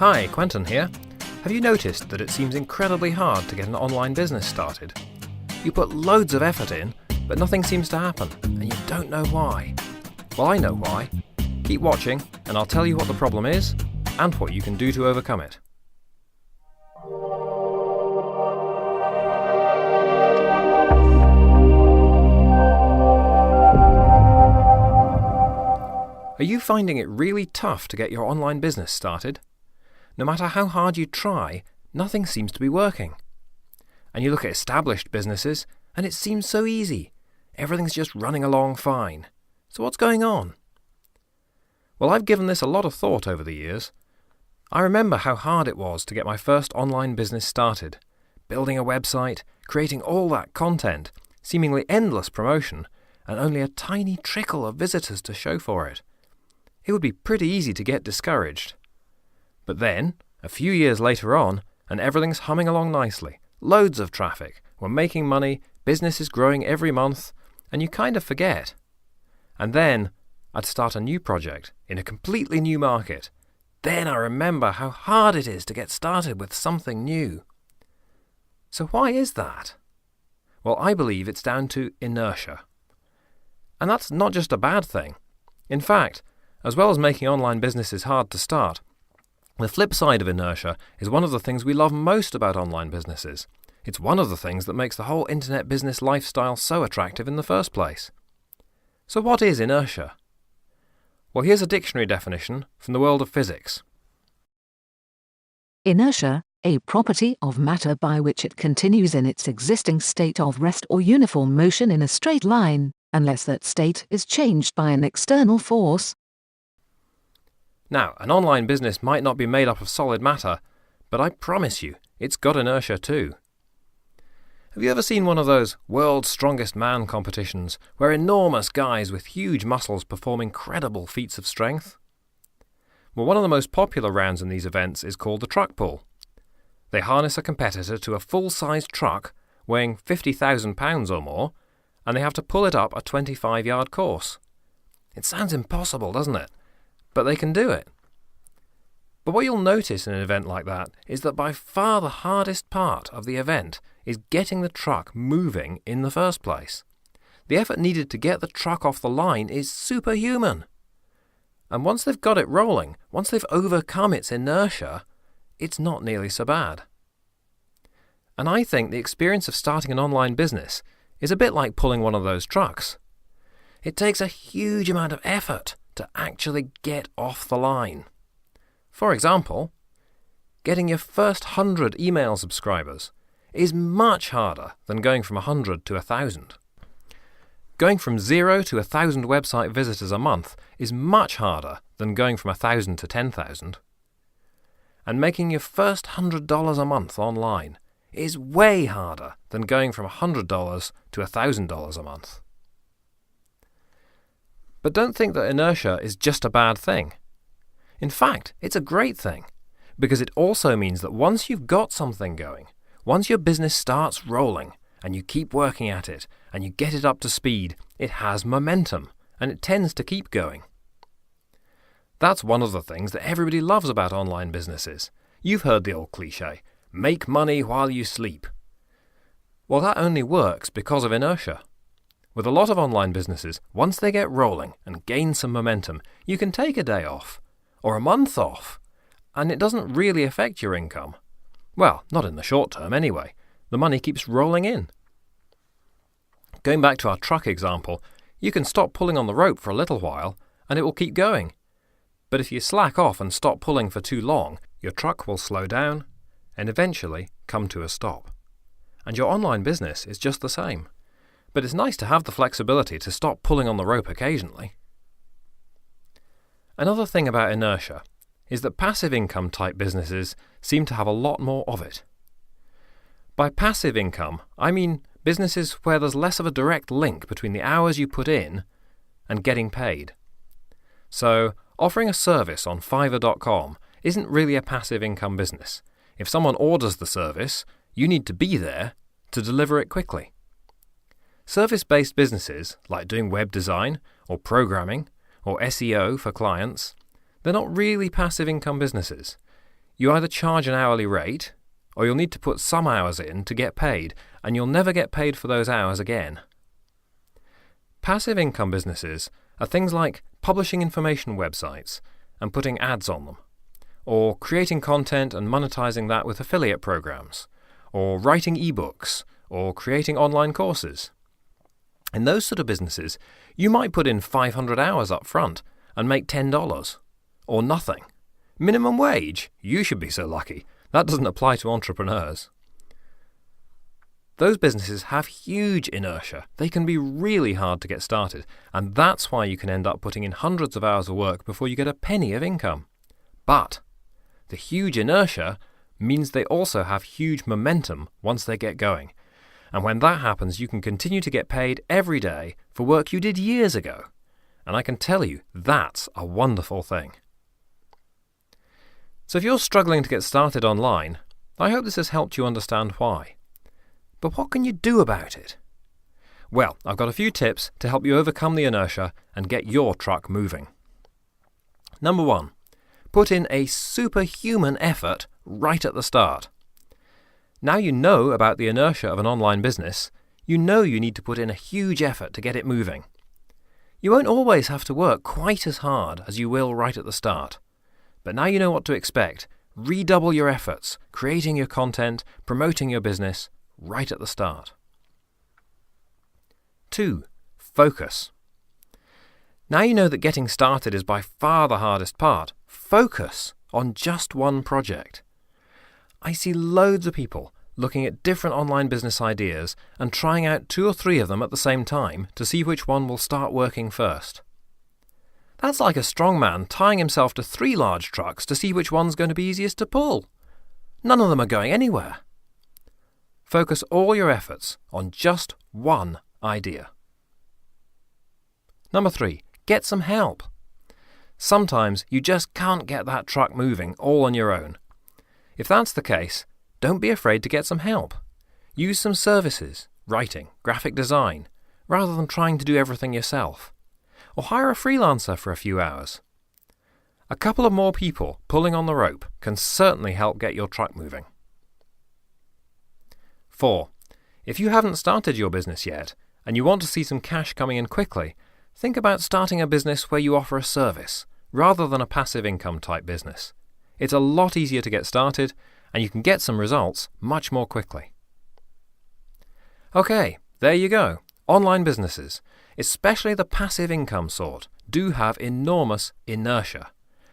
Hi, Quenton here. Have you noticed that it seems incredibly hard to get an online business started? You put loads of effort in, but nothing seems to happen, and you don't know why. Well, I know why. Keep watching, and I'll tell you what the problem is, and what you can do to overcome it. Are you finding it really tough to get your online business started? No matter how hard you try, nothing seems to be working. And you look at established businesses, and it seems so easy. Everything's just running along fine. So what's going on? Well, I've given this a lot of thought over the years. I remember how hard it was to get my first online business started. Building a website, creating all that content, seemingly endless promotion, and only a tiny trickle of visitors to show for it. It would be pretty easy to get discouraged. But then, a few years later on, and everything's humming along nicely. Loads of traffic. We're making money, business is growing every month, and you kind of forget. And then, I'd start a new project in a completely new market. Then I remember how hard it is to get started with something new. So why is that? Well, I believe it's down to inertia. And that's not just a bad thing. In fact, as well as making online businesses hard to start, the flip side of inertia is one of the things we love most about online businesses. It's one of the things that makes the whole internet business lifestyle so attractive in the first place. So what is inertia? Well, here's a dictionary definition from the world of physics. Inertia, a property of matter by which it continues in its existing state of rest or uniform motion in a straight line, unless that state is changed by an external force. Now, an online business might not be made up of solid matter, but I promise you, it's got inertia too. Have you ever seen one of those World's Strongest Man competitions where enormous guys with huge muscles perform incredible feats of strength? Well, one of the most popular rounds in these events is called the truck pull. They harness a competitor to a full-sized truck weighing 50,000 pounds or more, and they have to pull it up a 25-yard course. It sounds impossible, doesn't it? But they can do it. But what you'll notice in an event like that is that by far the hardest part of the event is getting the truck moving in the first place. The effort needed to get the truck off the line is superhuman. And once they've got it rolling, once they've overcome its inertia, it's not nearly so bad. And I think the experience of starting an online business is a bit like pulling one of those trucks. It takes a huge amount of effort to actually get off the line. For example, getting your first 100 email subscribers is much harder than going from 100 to 1,000. Going from 0 to 1,000 website visitors a month is much harder than going from 1,000 to 10,000. And making your first $100 a month online is way harder than going from $100 to $1,000 a month. But don't think that inertia is just a bad thing. In fact, it's a great thing, because it also means that once you've got something going, once your business starts rolling, and you keep working at it, and you get it up to speed, it has momentum, and it tends to keep going. That's one of the things that everybody loves about online businesses. You've heard the old cliche, make money while you sleep. Well, that only works because of inertia. With a lot of online businesses, once they get rolling and gain some momentum, you can take a day off, or a month off, and it doesn't really affect your income. Well, not in the short term anyway. The money keeps rolling in. Going back to our truck example, you can stop pulling on the rope for a little while, and it will keep going. But if you slack off and stop pulling for too long, your truck will slow down and eventually come to a stop. And your online business is just the same. But it's nice to have the flexibility to stop pulling on the rope occasionally. Another thing about inertia is that passive income type businesses seem to have a lot more of it. By passive income, I mean businesses where there's less of a direct link between the hours you put in and getting paid. So, offering a service on Fiverr.com isn't really a passive income business. If someone orders the service, you need to be there to deliver it quickly. Service-based businesses, like doing web design or programming or SEO for clients, they're not really passive income businesses. You either charge an hourly rate, or you'll need to put some hours in to get paid, and you'll never get paid for those hours again. Passive income businesses are things like publishing information websites and putting ads on them, or creating content and monetizing that with affiliate programs, or writing ebooks, or creating online courses. In those sort of businesses, you might put in 500 hours up front and make $10, or nothing. Minimum wage? You should be so lucky. That doesn't apply to entrepreneurs. Those businesses have huge inertia. They can be really hard to get started, and that's why you can end up putting in hundreds of hours of work before you get a penny of income. But the huge inertia means they also have huge momentum once they get going. And when that happens, you can continue to get paid every day for work you did years ago. And I can tell you, that's a wonderful thing. So if you're struggling to get started online, I hope this has helped you understand why. But what can you do about it? Well, I've got a few tips to help you overcome the inertia and get your truck moving. Number 1, put in a superhuman effort right at the start. Now you know about the inertia of an online business, you know you need to put in a huge effort to get it moving. You won't always have to work quite as hard as you will right at the start. But now you know what to expect. Redouble your efforts, creating your content, promoting your business, right at the start. 2, focus. Now you know that getting started is by far the hardest part. Focus on just one project. I see loads of people looking at different online business ideas and trying out 2 or 3 of them at the same time to see which one will start working first. That's like a strong man tying himself to 3 large trucks to see which one's going to be easiest to pull. None of them are going anywhere. Focus all your efforts on just one idea. Number 3, get some help. Sometimes you just can't get that truck moving all on your own. If that's the case, don't be afraid to get some help. Use some services, writing, graphic design, rather than trying to do everything yourself. Or hire a freelancer for a few hours. A couple of more people pulling on the rope can certainly help get your truck moving. 4. If you haven't started your business yet, and you want to see some cash coming in quickly, think about starting a business where you offer a service, rather than a passive income type business. It's a lot easier to get started, and you can get some results much more quickly. Okay, there you go. Online businesses, especially the passive income sort, do have enormous inertia.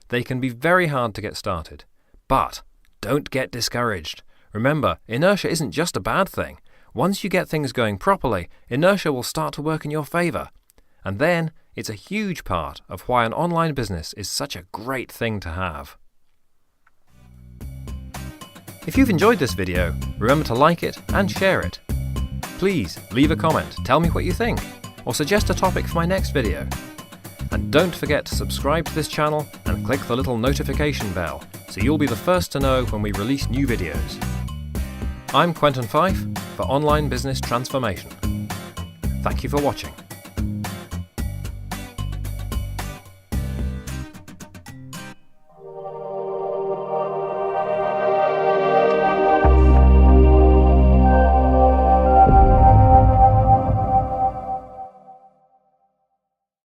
They can be very hard to get started. But don't get discouraged. Remember, inertia isn't just a bad thing. Once you get things going properly, inertia will start to work in your favour. And then it's a huge part of why an online business is such a great thing to have. If you've enjoyed this video, remember to like it and share it. Please leave a comment, tell me what you think, or suggest a topic for my next video. And don't forget to subscribe to this channel and click the little notification bell so you'll be the first to know when we release new videos. I'm Quenton Fyfe for Online Business Transformation. Thank you for watching.